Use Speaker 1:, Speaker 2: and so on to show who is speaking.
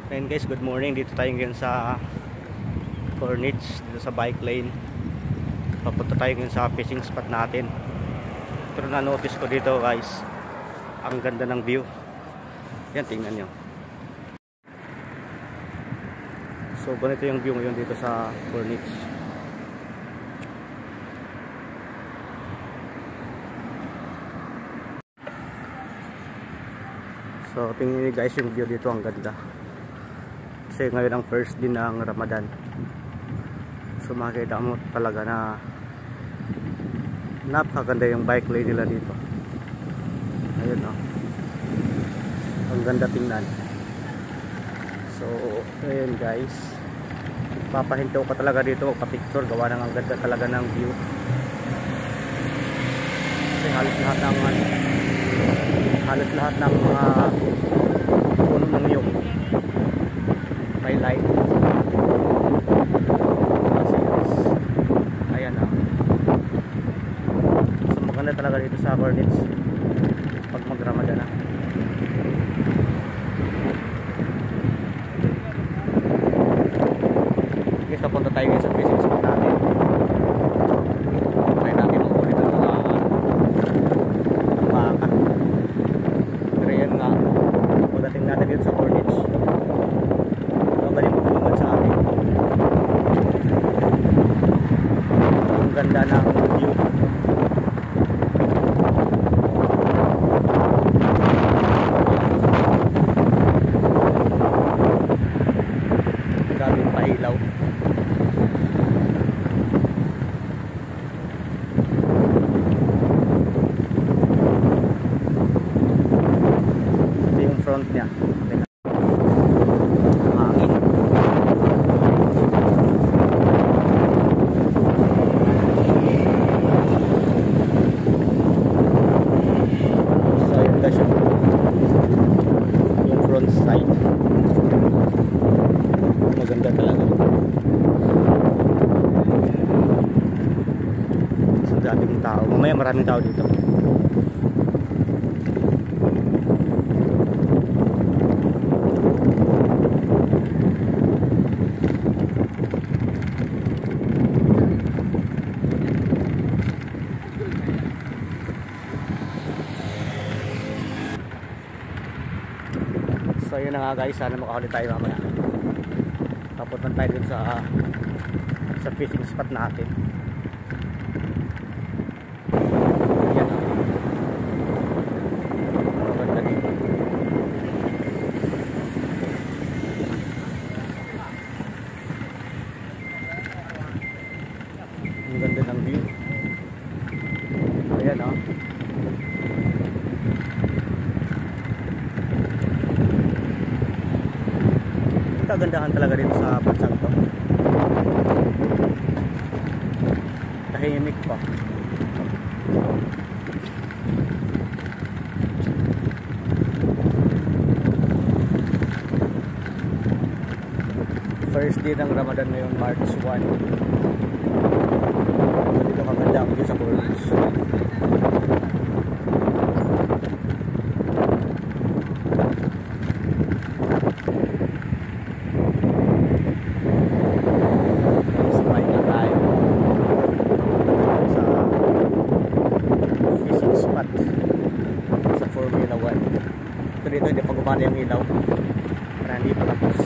Speaker 1: Ayun guys, good morning. Dito tayo ngayon sa Corniche, dito sa bike lane. Papunta tayo ngayon sa fishing spot natin. Pero na-notice ko dito guys, ang ganda ng view. Yan, tingnan nyo. So ganito yung view ngayon dito sa Corniche. So tingnan nyo guys yung view dito, ang ganda. Kasi ngayon ang first din ng Ramadan. So makikita mo talaga na napakaganda yung bike lane nila dito. Ayun o. Ang ganda tingnan. So ayun guys, papahinto ka talaga dito magpa-picture. Gawa ng ang ganda talaga ng view. Kasi halos lahat ng mga puno ng niyog may light. Ayan o. So maganda talaga dito sa Corniche pag mag-Ramadan na. Okay, so punta tayo sa fishing spot natin. Try natin mag-ulit ng mga baka. Pero yan nga, pagdating natin dito sa Corniche, magaling magtulungan sa atin. Ang ganda ng view. Grabing pailaw. Ito yung front niya. Yung front side maganda talaga. So daming tao, mamaya maraming tao dito. So yun na nga guys, sana makahuli tayo mamaya. Papuntan tayo dun sa fishing spot natin. Yan. Maganda dito. Ang ganda ng view. Ayan o. Kagandahan talaga dito sa bansang to. Tahimik pa. First day ng Ramadan ngayon, March 1. Dito kaganda ang view sa Corniche. Sa Formula 1. Ito dito hindi pa gumana yung ilaw para hindi pa tapos.